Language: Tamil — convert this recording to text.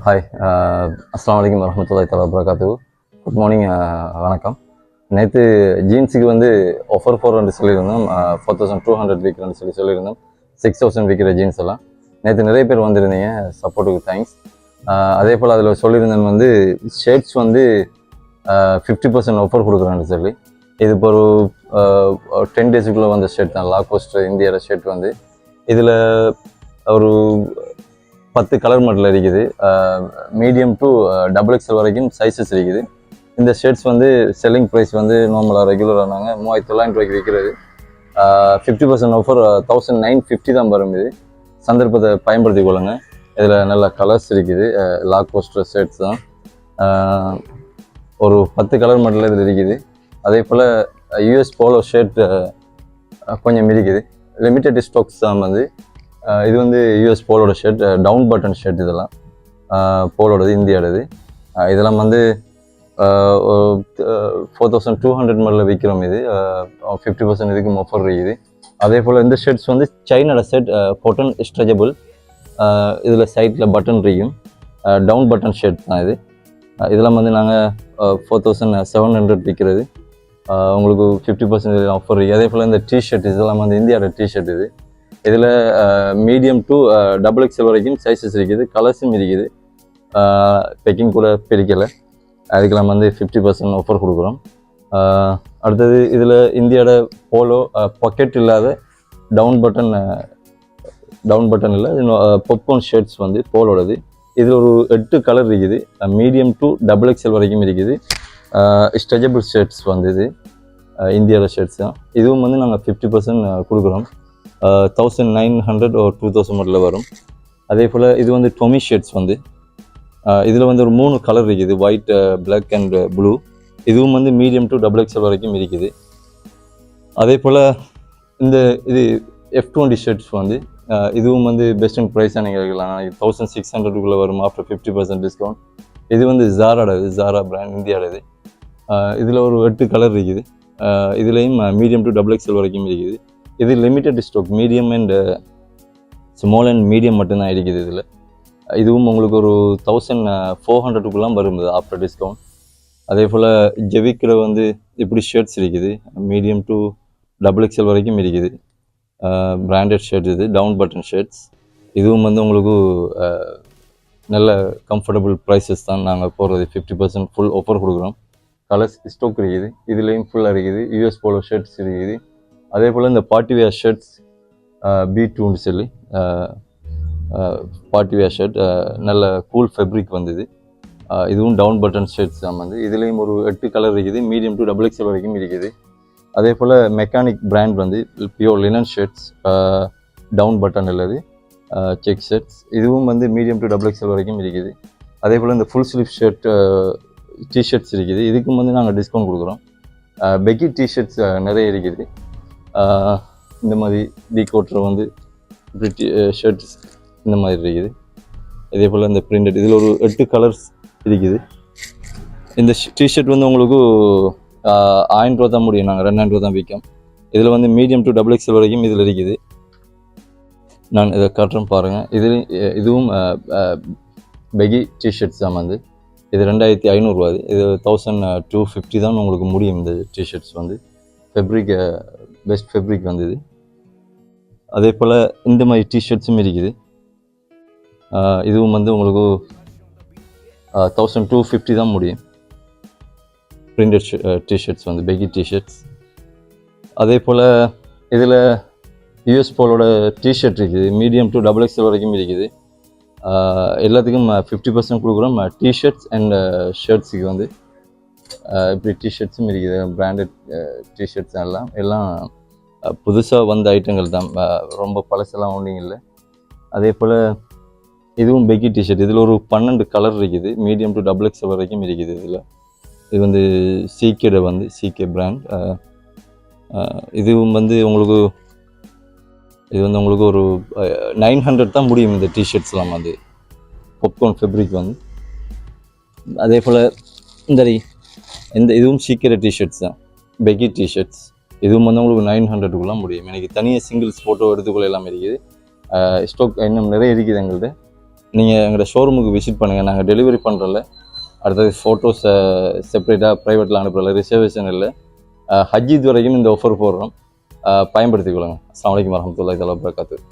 ஹாய், அஸ்ஸலாமு அலைக்கும் வரஹ்மத்துல்லாஹி தஆலா வபரகாத்துஹு. குட் மார்னிங், வணக்கம். நேற்று ஜீன்ஸுக்கு வந்து ஆஃபர் போடுறேன்னு சொல்லியிருந்தோம். 4200 விற்கிறேன்னு சொல்லியிருந்தோம். 6000 விற்கிற ஜீன்ஸ் எல்லாம் நேற்று நிறைய பேர் வந்திருந்தீங்க. சப்போர்ட்டுக்கு தேங்க்ஸ். அதே போல் அதில் சொல்லியிருந்தேன் வந்து ஷர்ட்ஸ் வந்து 50% ஆஃபர் கொடுக்குறேன்னு சொல்லி. இது இப்போ ஒரு 10 டேஸுக்குள்ளே வந்த ஷர்ட் தான். லாகோஸ்ட் இந்தியாவோட ஷர்ட் வந்து இதில் ஒரு 10 கலர் மாடல் இருக்குது. மீடியம் டு XXL வரைக்கும் சைஸஸ் இருக்குது. இந்த ஷர்ட்ஸ் வந்து செல்லிங் ப்ரைஸ் வந்து நார்மலாக ரெகுலராக நாங்கள் 3900 ரூபாய்க்கு விற்கிறது. 50% ஆஃபர் 1950 தான் வரும். இது சந்தர்ப்பத்தை பயன்படுத்தி கொள்ளுங்க. இதில் நல்ல கலர்ஸ் இருக்குது. லாகோஸ்ட் ஷர்ட்ஸ் தான். ஒரு 10 கலர் மாடல் இதில் இருக்குது. அதே போல் யூஎஸ் போலோ ஷர்ட் கொஞ்சம் இருக்குது. லிமிட்டட் ஸ்டாக்ஸ் தான் வந்து. இது வந்து யூஎஸ் போலோட ஷர்ட், டவுன் பட்டன் ஷர்ட். இதெல்லாம் போலோடது, இந்தியாவோடது. இதெல்லாம் வந்து 4200 மாடலில் விற்கிறோம். இது 50% இதுக்கும் ஆஃபர் இருக்குது. அதே போல் இந்த ஷர்ட்ஸ் வந்து சைனாட ஷர்ட், பொட்டன் ஸ்ட்ரெச்சபிள். இதில் சைட்டில் பட்டன் இருக்கும். டவுன் பட்டன் ஷர்ட் தான் இது. இதெல்லாம் வந்து நாங்கள் 4700 விற்கிறது. உங்களுக்கு 50% ஆஃபர் இருக்குது. அதே போல் இந்த டிஷர்ட், இதெல்லாம் வந்து இந்தியாவோட டிஷர்ட். இது இதில் மீடியம் டு XXL வரைக்கும் சைஸஸ் இருக்குது. கலர்ஸும் இருக்குது. பேக்கிங் கூட பிரிக்கலை. அதுக்கெல்லாம் வந்து 50% ஆஃபர் கொடுக்குறோம். அடுத்தது இதில் இந்தியாவோட போலோ பாக்கெட் இல்லாத டவுன் பட்டன் இல்லை, பாப்கார்ன் ஷர்ட்ஸ் வந்து போலோடது. இதில் ஒரு 8 கலர் இருக்குது. மீடியம் டு XXL வரைக்கும் இருக்குது. ஸ்ட்ரெச்சபிள் ஷர்ட்ஸ் வந்து இது இந்தியாவோட ஷர்ட்ஸ் தான். இதுவும் வந்து நாங்கள் 50% கொடுக்குறோம். 1900 or 2000 மாடலில் வரும். அதே போல் இது வந்து டொமி ஷர்ட்ஸ் வந்து இதில் வந்து ஒரு 3 கலர் இருக்குது. White, black and blue. இதுவும் வந்து மீடியம் டு XXL வரைக்கும் இருக்குது. அதே போல் இது F20 ஷர்ட்ஸ் வந்து இதுவும் வந்து பெஸ்ட் அண்ட் ப்ரைஸாக நீங்கள் இருக்கலாம். 1600 வரும் ஆஃப்டர் 50% டிஸ்கவுண்ட். இது வந்து ஜாரா பிராண்ட், இந்தியாவோடது. இதில் ஒரு 8 கலர் இருக்குது. இதுலேயும் மீடியம் டு XXL வரைக்கும் இருக்குது. இது limited stock, medium and small and medium மட்டும்தான் இருக்குது இதில். இதுவும் உங்களுக்கு ஒரு 1400 வரும் ஆஃப்டர் டிஸ்கவுண்ட். அதே போல் ஜெவிக்கில் வந்து இப்படி ஷர்ட்ஸ் இருக்குது. மீடியம் டு XXL வரைக்கும் இருக்குது. Branded shirt. இது டவுன் பட்டன் ஷர்ட்ஸ். இதுவும் வந்து உங்களுக்கு நல்ல கம்ஃபர்டபுள் ப்ரைஸஸ் தான் நாங்கள் போடுறது. 50% ஃபுல் ஆஃபர் கொடுக்குறோம். கலர்ஸ் ஸ்டாக் இருக்குது. இதுலேயும் ஃபுல்லாக இருக்குது. யூஎஸ் போலோ ஷர்ட்ஸ் இருக்குது. அதே போல் இந்த பார்ட்டி வேர் ஷர்ட்ஸ் B2ன்னு சொல்லி பார்ட்டி வேர் ஷர்ட், நல்ல கூல் ஃபேப்ரிக் வந்தது. இதுவும் டவுன் பட்டன் ஷர்ட்ஸ் தான் வந்து. இதுலேயும் ஒரு 8 கலர் இருக்குது. மீடியம் டு XXL வரைக்கும் இருக்குது. அதே போல் மெக்கானிக் பிராண்ட் வந்து pure linen shirts, down button உள்ளது, செக் ஷர்ட்ஸ். இதுவும் வந்து மீடியம் டு XXL வரைக்கும் இருக்குது. அதே போல் இந்த ஃபுல் ஸ்லீவ் ஷர்ட் டிஷர்ட்ஸ் இருக்குது. இதுக்கும் வந்து நாங்கள் டிஸ்கவுண்ட் கொடுக்குறோம். பெக்கி டிஷர்ட்ஸ் நிறைய இருக்குது. இந்த மாதிரி டீகோட்டர் வந்து இப்படி ஷர்ட்ஸ் இந்த மாதிரி இருக்குது. இதே போல் இந்த பிரிண்டட், இதில் ஒரு 8 கலர்ஸ் இருக்குது. இந்த டிஷர்ட் வந்து உங்களுக்கு 1000 ரூபா தான் முடியும். நாங்கள் 2000 ரூபா தான் விற்கும். இதில் வந்து மீடியம் டு XXL வரைக்கும் இதில் இருக்குது. நான் இதை காட்டுறேன் பாருங்கள். இதுவும் பெகி டிஷர்ட்ஸ் தான் வந்து. இது 2500 ரூபா. இது 1250 தான் உங்களுக்கு முடியும். இந்த டிஷர்ட்ஸ் வந்து ஃபேப்ரிக், பெஸ்ட் ஃபேப்ரிக் வந்தது. அதே போல் இந்த மாதிரி டிஷர்ட்ஸும் இருக்குது. இதுவும் வந்து உங்களுக்கு 1250 தான் முடியும். பிரிண்டட் டிஷர்ட்ஸ் வந்து பெக்கி டிஷர்ட்ஸ். அதே போல் இதில் யூஎஸ் போலோட டிஷர்ட் இருக்குது. மீடியம் டு XXL வரைக்கும் இருக்குது. எல்லாத்துக்கும் 50% கொடுக்குறோம். டிஷர்ட்ஸ் அண்ட் ஷர்ட்ஸுக்கு வந்து இப்படி டிஷர்ட்ஸும் இருக்குது. பிராண்டட் டிஷர்ட்ஸ் எல்லாம் புதுசாக வந்த ஐட்டங்கள் தான். ரொம்ப பழசெல்லாம் ஒன்றும் இல்லை. அதே போல் இதுவும் பெக்கி டிஷர்ட். இதில் ஒரு 12 கலர் இருக்குது. மீடியம் டு XXL வரைக்கும் இருக்குது. இது வந்து சிகே பிராண்ட். இதுவும் வந்து உங்களுக்கு ஒரு 900 தான் முடியும். இந்த டிஷர்ட்ஸ்லாம் வந்து பாப்கார்ன் ஃபேப்ரிக் வந்து. அதே போல் இதுவும் சீக்கிர டிஷர்ட்ஸ் தான், பெக்கி டிஷர்ட்ஸ். இதுவும் வந்து உங்களுக்கு 900 முடியும். எனக்கு தனியாக சிங்கிள்ஸ் ஃபோட்டோ எடுத்துக்கொள்ள எல்லாமே இருக்குது. ஸ்டாக் இன்னும் நிறைய இருக்குது எங்கள்கிட்ட. நீங்கள் எங்களோட ஷோரூமுக்கு விசிட் பண்ணுங்கள். நாங்கள் டெலிவரி பண்ணுறல, அடுத்தது ஃபோட்டோஸை செப்பரேட்டாக ப்ரைவேட்டில் அனுப்புகிறல, ரிசர்வேஷன் இல்லை. ஹஜ்ஜித் வரைக்கும் இந்த ஆஃபர் போடுறோம். பயன்படுத்திக்கொள்ளுங்க. அஸ்ஸலாமு அலைக்கும் வரஹ்மத்துல்லாஹி தஆலா வபரகாத்துஹு.